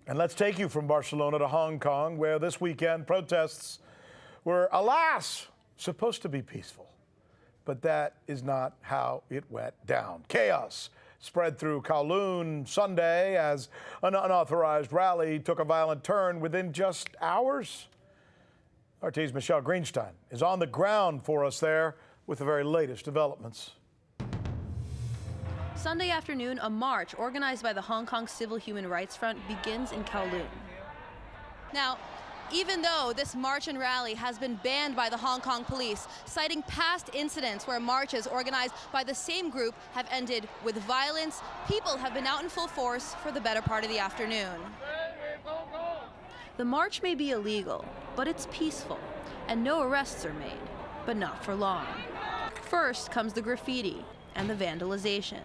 And let's take you from Barcelona to Hong Kong, where this weekend protests were, alas, supposed to be peaceful. But that is not how it went down. Chaos spread through Kowloon Sunday as an unauthorized rally took a violent turn within just hours. RT's Michele Greenstein is on the ground for us there with the very latest developments. Sunday afternoon, a march organized by the Hong Kong Civil Human Rights Front begins in Kowloon. Now, even though this march and rally has been banned by the Hong Kong police, citing past incidents where marches organized by the same group have ended with violence, people have been out in full force for the better part of the afternoon. The march may be illegal, but it's peaceful, and no arrests are made, but not for long. First comes the graffiti and the vandalization.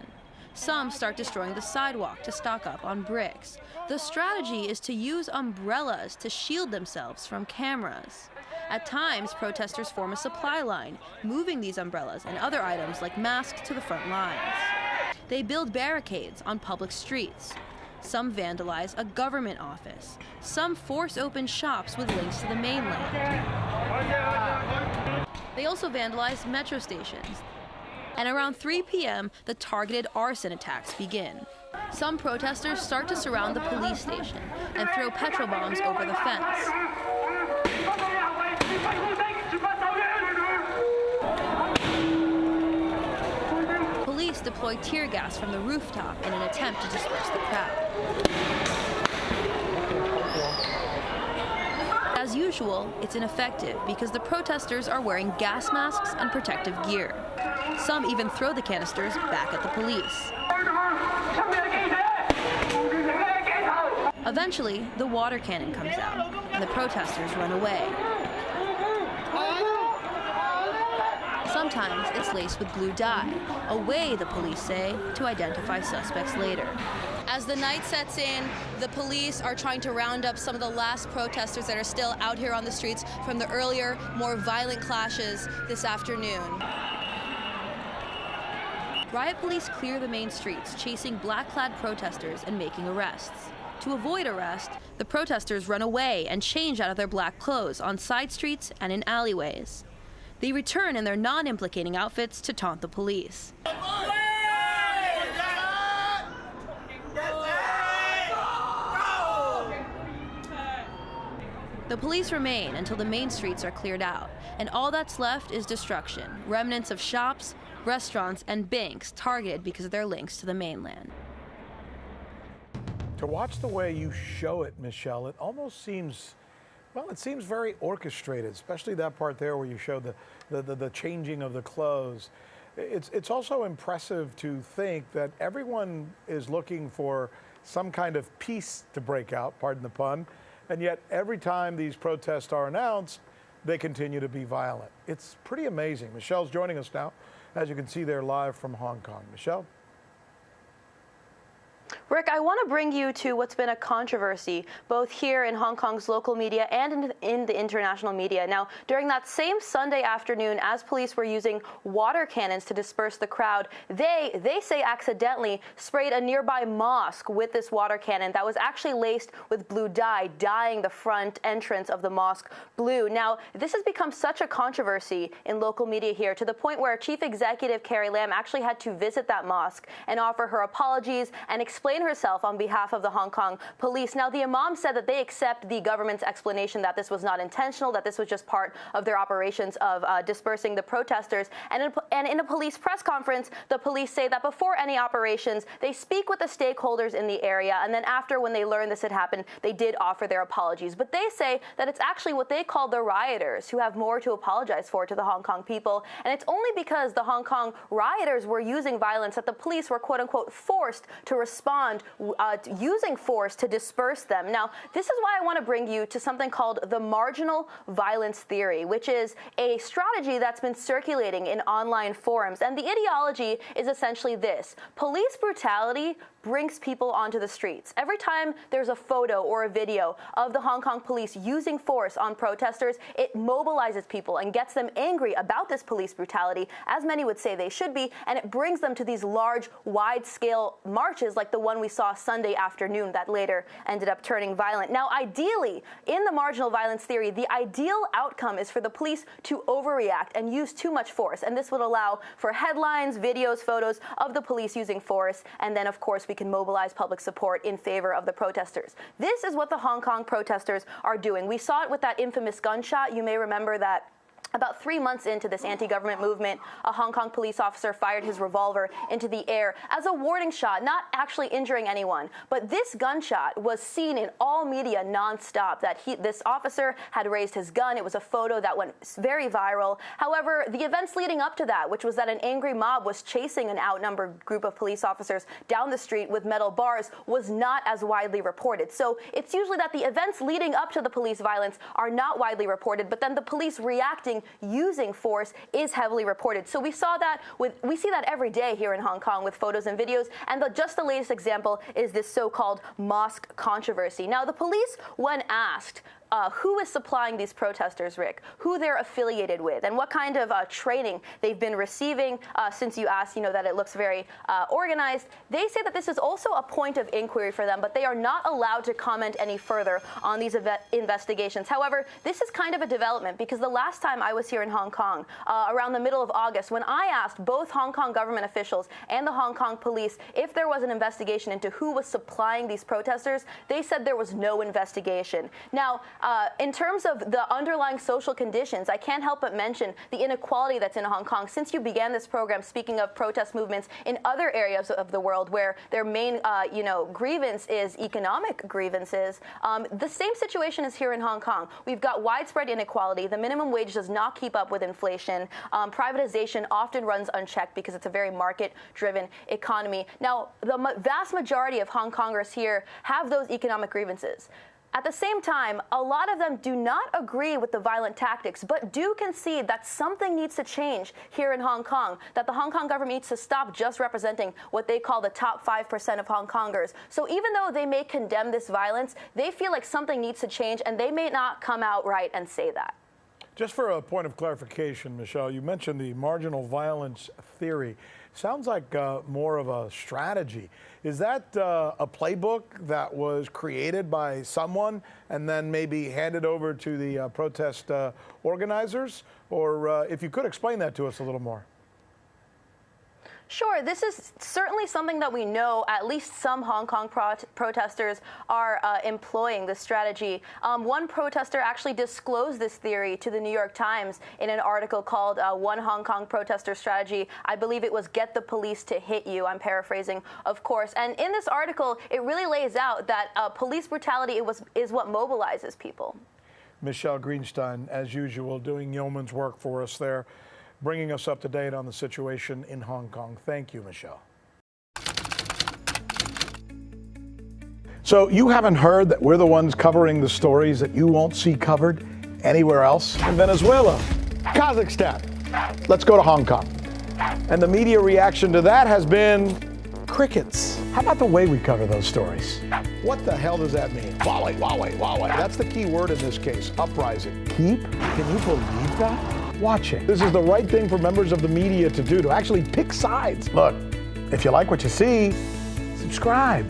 Some start destroying the sidewalk to stock up on bricks. The strategy is to use umbrellas to shield themselves from cameras. At times, protesters form a supply line, moving these umbrellas and other items like masks to the front lines. They build barricades on public streets. Some vandalize a government office. Some force open shops with links to the mainland. They also vandalize metro stations. And around 3 p.m., the targeted arson attacks begin. Some protesters start to surround the police station and throw petrol bombs over the fence. Police deploy tear gas from the rooftop in an attempt to disperse the crowd. As usual, it's ineffective because the protesters are wearing gas masks and protective gear. Some even throw the canisters back at the police. Eventually, the water cannon comes out, and the protesters run away. Sometimes it's laced with blue dye, a way, the police say, to identify suspects later. As the night sets in, the police are trying to round up some of the last protesters that are still out here on the streets from the earlier, more violent clashes this afternoon. Riot police clear the main streets, chasing black-clad protesters and making arrests. To avoid arrest, the protesters run away and change out of their black clothes on side streets and in alleyways. They return in their non-implicating outfits to taunt the police. The police remain until the main streets are cleared out, and all that's left is destruction, remnants of shops, restaurants, and banks targeted because of their links to the mainland. To watch the way you show it, Michele, it almost seems, well, it seems very orchestrated, especially that part there where you show the changing of the clothes. It's also impressive to think that everyone is looking for some kind of peace to break out, pardon the pun, and yet every time these protests are announced, they continue to be violent. It's pretty amazing. Michele's joining us now, as you can see there live from Hong Kong. Michele? Rick, I want to bring you to what's been a controversy, both here in Hong Kong's local media and in the international media. Now, during that same Sunday afternoon, as police were using water cannons to disperse the crowd, they say accidentally sprayed a nearby mosque with this water cannon that was actually laced with blue dye, dyeing the front entrance of the mosque blue. Now, this has become such a controversy in local media here, to the point where Chief Executive Carrie Lam actually had to visit that mosque and offer her apologies and explain herself on behalf of the Hong Kong police. Now, the imam said that they accept the government's explanation that this was not intentional, that this was just part of their operations of dispersing the protesters. And in a police press conference, the police say that before any operations, they speak with the stakeholders in the area, and then after, when they learned this had happened, they did offer their apologies. But they say that it's actually what they call the rioters who have more to apologize for to the Hong Kong people, and it's only because the Hong Kong rioters were using violence that the police were, quote-unquote, forced to respond using force to disperse them. Now, this is why I want to bring you to something called the marginal violence theory, which is a strategy that's been circulating in online forums. And the ideology is essentially this: police brutality brings people onto the streets. Every time there's a photo or a video of the Hong Kong police using force on protesters, it mobilizes people and gets them angry about this police brutality, as many would say they should be, and it brings them to these large, wide-scale marches like the one we saw Sunday afternoon that later ended up turning violent. Now, ideally, in the marginal violence theory, the ideal outcome is for the police to overreact and use too much force, and this would allow for headlines, videos, photos of the police using force, and then, of course, we can mobilize public support in favor of the protesters. This is what the Hong Kong protesters are doing. We saw it with that infamous gunshot. You may remember that about 3 months into this anti-government movement, a Hong Kong police officer fired his revolver into the air as a warning shot, not actually injuring anyone. But this gunshot was seen in all media nonstop, that this officer had raised his gun. It was a photo that went very viral. However, the events leading up to that, which was that an angry mob was chasing an outnumbered group of police officers down the street with metal bars, was not as widely reported. So it's usually that the events leading up to the police violence are not widely reported, but then the police reacting using force is heavily reported. So we see that every day here in Hong Kong with photos and videos, and just the latest example is this so-called mosque controversy. Now, the police, when asked who is supplying these protesters, Rick, who they're affiliated with, and what kind of training they've been receiving, since you asked, that it looks very organized, they say that this is also a point of inquiry for them, but they are not allowed to comment any further on these investigations. However, this is kind of a development, because the last time I was here in Hong Kong, around the middle of August, when I asked both Hong Kong government officials and the Hong Kong police if there was an investigation into who was supplying these protesters, they said there was no investigation. Now, in terms of the underlying social conditions, I can't help but mention the inequality that's in Hong Kong. Since you began this program speaking of protest movements in other areas of the world where their main, grievance is economic grievances, the same situation is here in Hong Kong. We've got widespread inequality. The minimum wage does not keep up with inflation. Privatization often runs unchecked because it's a very market-driven economy. Now, the vast majority of Hong Kongers here have those economic grievances. At the same time, a lot of them do not agree with the violent tactics, but do concede that something needs to change here in Hong Kong, that the Hong Kong government needs to stop just representing what they call the top 5% of Hong Kongers. So even though they may condemn this violence, they feel like something needs to change, and they may not come out right and say that. Just for a point of clarification, Michele, you mentioned the marginal violence theory. Sounds like more of a strategy. Is that a playbook that was created by someone and then maybe handed over to the protest organizers? Or if you could explain that to us a little more. Sure, this is certainly something that we know at least some Hong Kong protesters are employing, this strategy. One protester actually disclosed this theory to the New York Times in an article called One Hong Kong Protester Strategy. I believe it was Get the Police to Hit You. I'm paraphrasing, of course. And in this article, it really lays out that police brutality is what mobilizes people. Michele Greenstein, as usual, doing yeoman's work for us there, bringing us up to date on the situation in Hong Kong. Thank you, Michele. So you haven't heard that we're the ones covering the stories that you won't see covered anywhere else? In Venezuela, Kazakhstan. Let's go to Hong Kong. And the media reaction to that has been crickets. How about the way we cover those stories? What the hell does that mean? Wawai, wawai, wawai. That's the key word in this case, uprising. Keep? Can you believe that? Watching. This is the right thing for members of the media to do, to actually pick sides. Look, if you like what you see, subscribe.